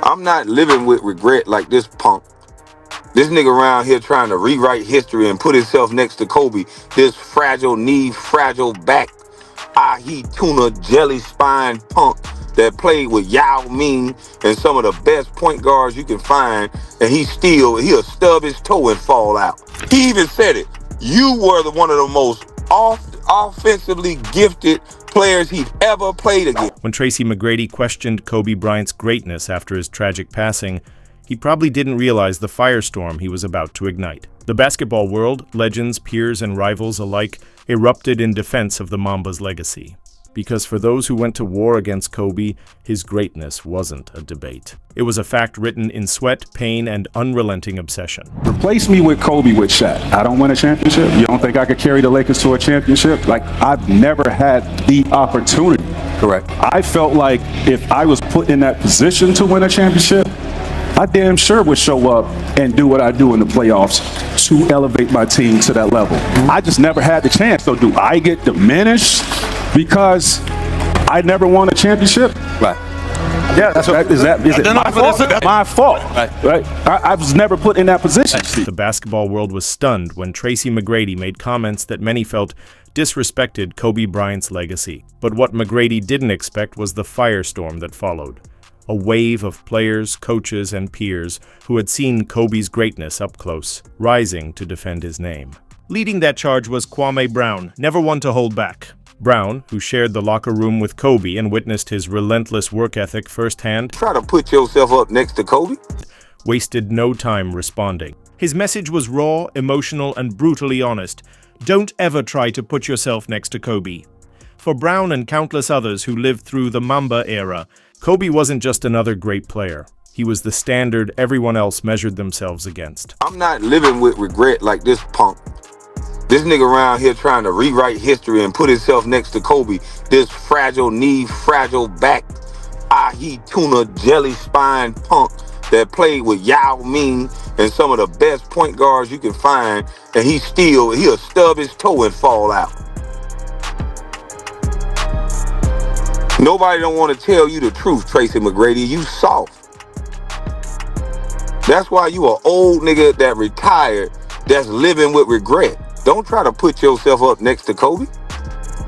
I'm not living with regret like this punk. This nigga around here trying to rewrite history and put himself next to Kobe. This fragile knee, fragile back, ahi tuna jelly spine punk that played with Yao Ming and some of the best point guards you can find, and he'll stub his toe and fall out. He even said it. You were one of the most offensively gifted players he'd ever played against. When Tracy McGrady questioned Kobe Bryant's greatness after his tragic passing, he probably didn't realize the firestorm he was about to ignite. The basketball world, legends, peers, and rivals alike erupted in defense of the Mamba's legacy. Because for those who went to war against Kobe, his greatness wasn't a debate. It was a fact written in sweat, pain, and unrelenting obsession. Replace me with Kobe with Shaq. I don't win a championship. You don't think I could carry the Lakers to a championship? Like, I've never had the opportunity. Correct. I felt like if I was put in that position to win a championship, I damn sure would show up and do what I do in the playoffs to elevate my team to that level. I just never had the chance. So do I get diminished because I never won a championship? Right. Yeah, is it my fault? That's my fault. Right. I was never put in that position. The basketball world was stunned when Tracy McGrady made comments that many felt disrespected Kobe Bryant's legacy. But what McGrady didn't expect was the firestorm that followed. A wave of players, coaches, and peers who had seen Kobe's greatness up close, rising to defend his name. Leading that charge was Kwame Brown, never one to hold back. Brown, who shared the locker room with Kobe and witnessed his relentless work ethic firsthand, Try to put yourself up next to Kobe? wasted no time responding. His message was raw, emotional, and brutally honest. Don't ever try to put yourself next to Kobe. For Brown and countless others who lived through the Mamba era, Kobe wasn't just another great player. He was the standard everyone else measured themselves against. I'm not living with regret like this punk. This nigga around here trying to rewrite history and put himself next to Kobe. This fragile knee, fragile back, ahi tuna jelly spine punk that played with Yao Ming and some of the best point guards you can find, and he'll stub his toe and fall out. Nobody don't want to tell you the truth, Tracy McGrady. You soft. That's why you an old nigga that retired that's living with regret. Don't try to put yourself up next to Kobe.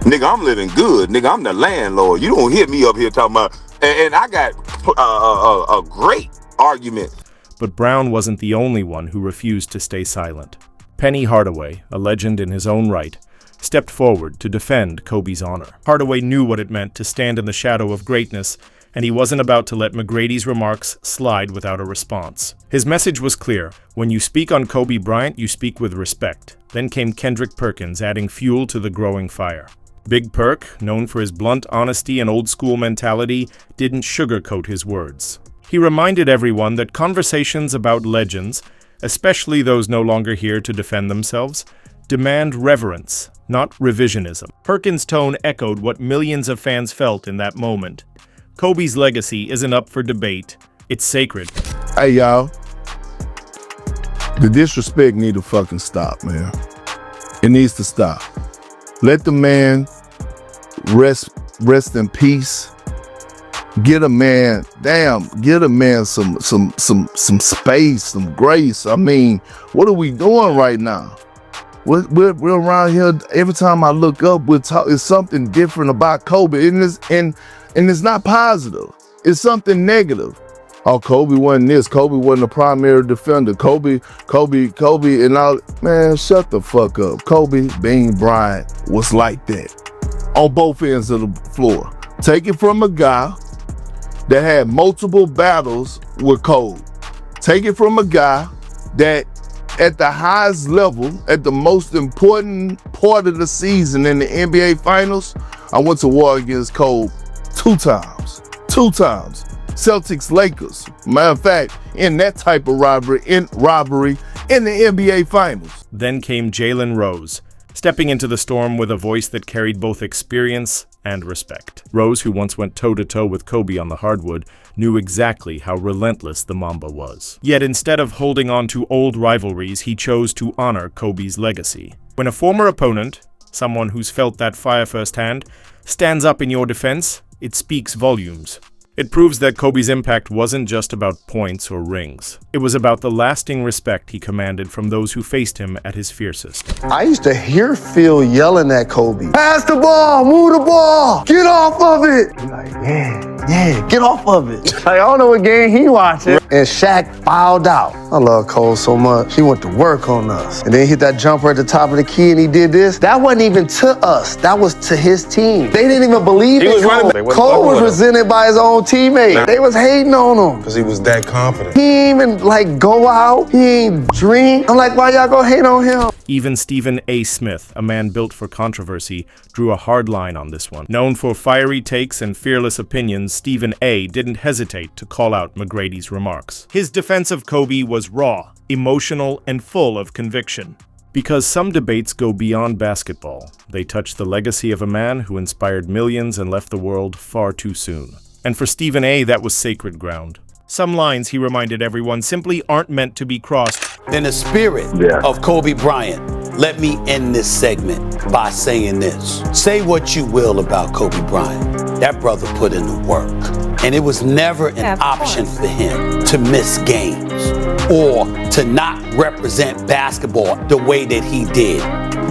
Nigga, I'm living good. Nigga, I'm the landlord. You don't hear me up here talking about, and I got a great argument. But Brown wasn't the only one who refused to stay silent. Penny Hardaway, a legend in his own right, stepped forward to defend Kobe's honor. Hardaway knew what it meant to stand in the shadow of greatness, and he wasn't about to let McGrady's remarks slide without a response. His message was clear. When you speak on Kobe Bryant, you speak with respect. Then came Kendrick Perkins, adding fuel to the growing fire. Big Perk, known for his blunt honesty and old-school mentality, didn't sugarcoat his words. He reminded everyone that conversations about legends, especially those no longer here to defend themselves, demand reverence, not revisionism. Perkins' tone echoed what millions of fans felt in that moment. Kobe's legacy isn't up for debate. It's sacred. Hey, y'all. The disrespect need to fucking stop, man. It needs to stop. Let the man rest in peace. Get a man some space, some grace. I mean, what are we doing right now? We're around here. Every time I look up, it's something different about Kobe, and it's not positive. It's something negative. Oh, Kobe wasn't this. Kobe wasn't a primary defender. Kobe, and all. Man, shut the fuck up. Kobe Bean Bryant was like that on both ends of the floor. Take it from a guy that had multiple battles with Kobe. Take it from a guy that at the highest level, at the most important part of the season in the NBA Finals, I went to war against Kobe two times. Celtics, Lakers. Matter of fact, in that type of robbery in the NBA Finals. Then came Jalen Rose, stepping into the storm with a voice that carried both experience and respect. Rose, who once went toe-to-toe with Kobe on the hardwood, knew exactly how relentless the Mamba was. Yet instead of holding on to old rivalries, he chose to honor Kobe's legacy. When a former opponent, someone who's felt that fire firsthand, stands up in your defense, it speaks volumes. It proves that Kobe's impact wasn't just about points or rings. It was about the lasting respect he commanded from those who faced him at his fiercest. I used to hear Phil yelling at Kobe, "Pass the ball, move the ball, get off of it." He's like, yeah, get off of it. Like, I don't know what game he watching. And Shaq fouled out. I love Cole so much. He went to work on us. And then he hit that jumper at the top of the key and he did this. That wasn't even to us. That was to his team. They didn't even believe in Cole. Cole was resented by his own teammate. They was hating on him. Because he was that confident. He ain't even like go out. He ain't drink. I'm like, why y'all gonna hate on him? Even Stephen A. Smith, a man built for controversy, drew a hard line on this one. Known for fiery takes and fearless opinions, Stephen A. didn't hesitate to call out McGrady's remarks. His defense of Kobe was raw, emotional, and full of conviction. Because some debates go beyond basketball, they touch the legacy of a man who inspired millions and left the world far too soon. And for Stephen A., that was sacred ground. Some lines, he reminded everyone, simply aren't meant to be crossed. In the spirit of Kobe Bryant, let me end this segment by saying this. Say what you will about Kobe Bryant. That brother put in the work. And it was never an option for him to miss games or to not represent basketball the way that he did.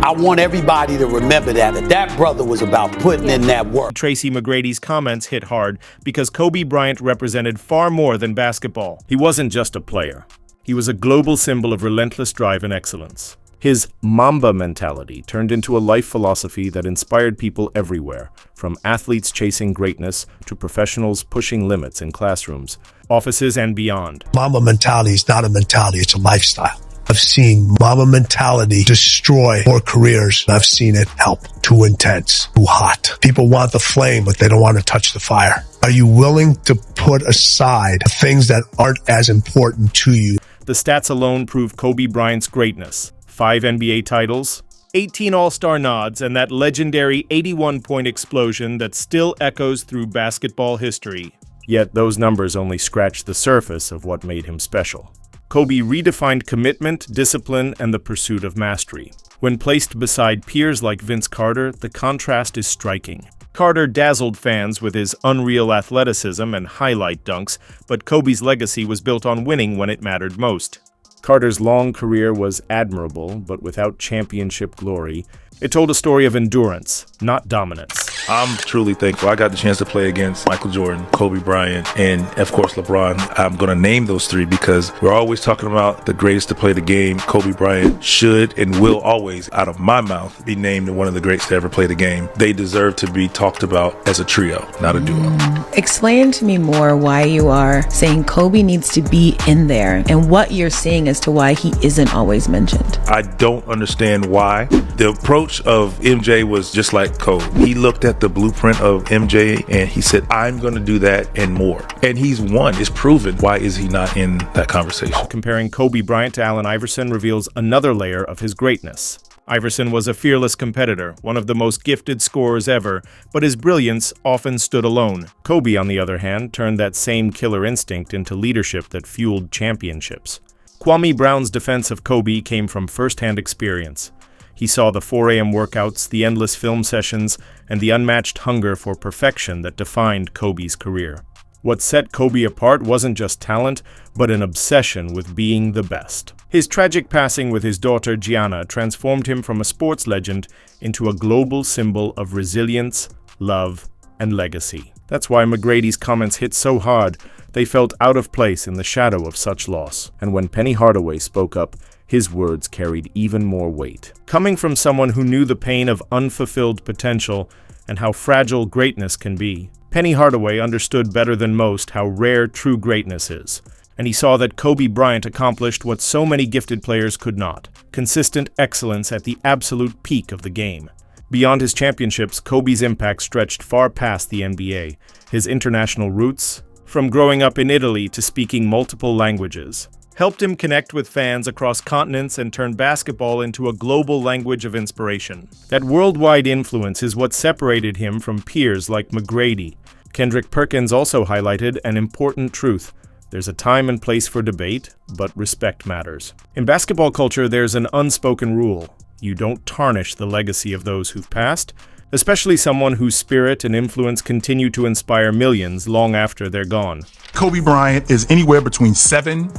I want everybody to remember that brother was about putting in that work. Tracy McGrady's comments hit hard because Kobe Bryant represented far more than basketball. He wasn't just a player. He was a global symbol of relentless drive and excellence. His Mamba mentality turned into a life philosophy that inspired people everywhere, from athletes chasing greatness to professionals pushing limits in classrooms, offices, and beyond. Mamba mentality is not a mentality, it's a lifestyle. I've seen Mamba mentality destroy more careers. I've seen it help. Too intense, too hot. People want the flame, but they don't want to touch the fire. Are you willing to put aside things that aren't as important to you? The stats alone prove Kobe Bryant's greatness. 5 NBA titles, 18 All-Star nods, and that legendary 81-point explosion that still echoes through basketball history. Yet those numbers only scratch the surface of what made him special. Kobe redefined commitment, discipline, and the pursuit of mastery. When placed beside peers like Vince Carter, the contrast is striking. Carter dazzled fans with his unreal athleticism and highlight dunks, but Kobe's legacy was built on winning when it mattered most. Carter's long career was admirable, but without championship glory. It told a story of endurance, not dominance. I'm truly thankful. I got the chance to play against Michael Jordan, Kobe Bryant, and of course LeBron. I'm going to name those three because we're always talking about the greatest to play the game. Kobe Bryant should and will always, out of my mouth, be named one of the greatest to ever play the game. They deserve to be talked about as a trio, not a duo. Explain to me more why you are saying Kobe needs to be in there and what you're seeing as to why he isn't always mentioned. I don't understand why. The approach of MJ was just like Kobe. He looked at the blueprint of MJ and he said, I'm going to do that and more. And he's won. It's proven. Why is he not in that conversation? Comparing Kobe Bryant to Allen Iverson reveals another layer of his greatness. Iverson was a fearless competitor, one of the most gifted scorers ever, but his brilliance often stood alone. Kobe, on the other hand, turned that same killer instinct into leadership that fueled championships. Kwame Brown's defense of Kobe came from first-hand experience. He saw the 4 a.m. workouts, the endless film sessions, and the unmatched hunger for perfection that defined Kobe's career. What set Kobe apart wasn't just talent, but an obsession with being the best. His tragic passing with his daughter Gianna transformed him from a sports legend into a global symbol of resilience, love, and legacy. That's why McGrady's comments hit so hard. They felt out of place in the shadow of such loss. And when Penny Hardaway spoke up, his words carried even more weight. Coming from someone who knew the pain of unfulfilled potential and how fragile greatness can be, Penny Hardaway understood better than most how rare true greatness is. And he saw that Kobe Bryant accomplished what so many gifted players could not: consistent excellence at the absolute peak of the game. Beyond his championships, Kobe's impact stretched far past the NBA. His international roots, from growing up in Italy to speaking multiple languages, helped him connect with fans across continents and turn basketball into a global language of inspiration. That worldwide influence is what separated him from peers like McGrady. Kendrick Perkins also highlighted an important truth. There's a time and place for debate, but respect matters. In basketball culture, there's an unspoken rule. You don't tarnish the legacy of those who've passed, especially someone whose spirit and influence continue to inspire millions long after they're gone. Kobe Bryant is anywhere between 7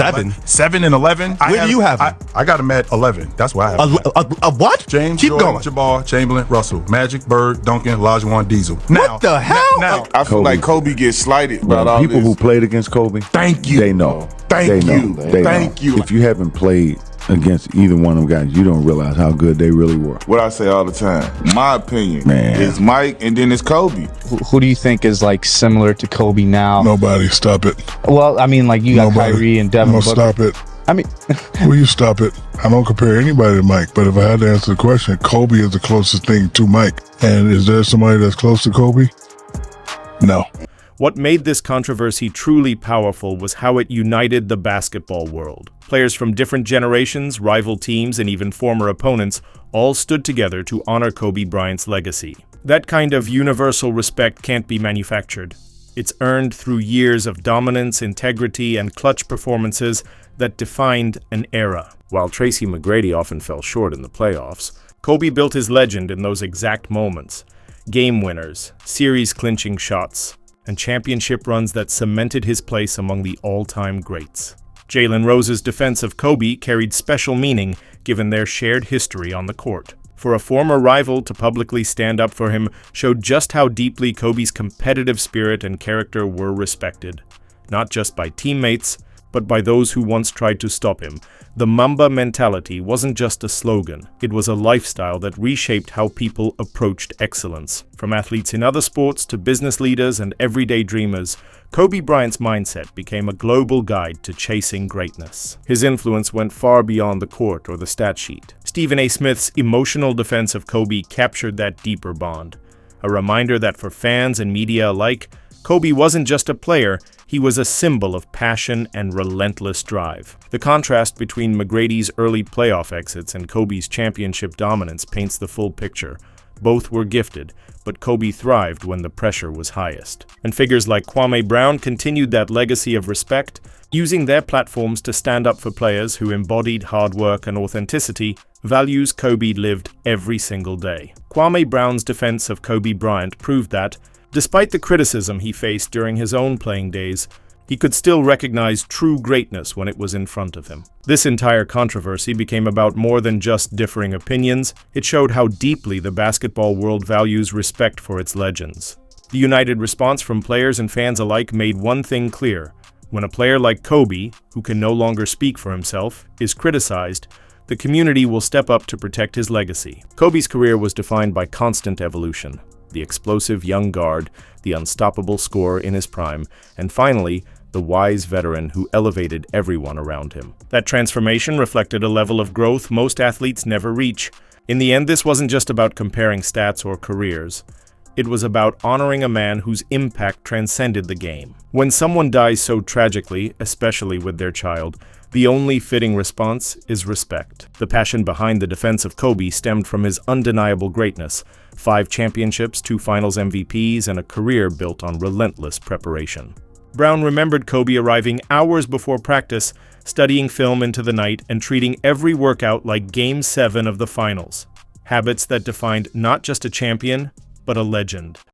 and 11. Where do you have him? I got him at 11. That's why I have him. A what? James, Keep Jordan, going. Jabbar, Chamberlain, Russell, Magic, Bird, Duncan, Olajuwon, Diesel. Now, What the hell? Now, I feel like Kobe gets slighted about all people this. who played against Kobe, thank you. they know. Thank They you. know. They Thank know. you. If you haven't played against either one of them guys, you don't realize how good they really were. What I say all the time, my opinion Man. is Mike and then it's Kobe. Who do you think is like similar to Kobe now? Nobody, stop it. Well, I mean, like you got Nobody. Kyrie and Devin No, Booker. stop it. I mean, Will you stop it? I don't compare anybody to Mike, but if I had to answer the question, Kobe is the closest thing to Mike. And is there somebody that's close to Kobe? No. What made this controversy truly powerful was how it united the basketball world. Players from different generations, rival teams, and even former opponents all stood together to honor Kobe Bryant's legacy. That kind of universal respect can't be manufactured. It's earned through years of dominance, integrity, and clutch performances that defined an era. While Tracy McGrady often fell short in the playoffs, Kobe built his legend in those exact moments. Game winners, series-clinching shots, and championship runs that cemented his place among the all-time greats. Jalen Rose's defense of Kobe carried special meaning given their shared history on the court. For a former rival to publicly stand up for him showed just how deeply Kobe's competitive spirit and character were respected, not just by teammates, but by those who once tried to stop him. The Mamba mentality wasn't just a slogan, it was a lifestyle that reshaped how people approached excellence. From athletes in other sports to business leaders and everyday dreamers, Kobe Bryant's mindset became a global guide to chasing greatness. His influence went far beyond the court or the stat sheet. Stephen A. Smith's emotional defense of Kobe captured that deeper bond, a reminder that for fans and media alike, Kobe wasn't just a player, he was a symbol of passion and relentless drive. The contrast between McGrady's early playoff exits and Kobe's championship dominance paints the full picture. Both were gifted, but Kobe thrived when the pressure was highest. And figures like Kwame Brown continued that legacy of respect, using their platforms to stand up for players who embodied hard work and authenticity, values Kobe lived every single day. Kwame Brown's defense of Kobe Bryant proved that, despite the criticism he faced during his own playing days, he could still recognize true greatness when it was in front of him. This entire controversy became about more than just differing opinions. It showed how deeply the basketball world values respect for its legends. The united response from players and fans alike made one thing clear. When a player like Kobe, who can no longer speak for himself, is criticized, the community will step up to protect his legacy. Kobe's career was defined by constant evolution. The explosive young guard, the unstoppable scorer in his prime, and finally, the wise veteran who elevated everyone around him. That transformation reflected a level of growth most athletes never reach. In the end, this wasn't just about comparing stats or careers. It was about honoring a man whose impact transcended the game. When someone dies so tragically, especially with their child, the only fitting response is respect. The passion behind the defense of Kobe stemmed from his undeniable greatness: 5 championships, 2 finals MVPs, and a career built on relentless preparation. Brown remembered Kobe arriving hours before practice, studying film into the night, and treating every workout like Game 7 of the finals. Habits that defined not just a champion, but a legend.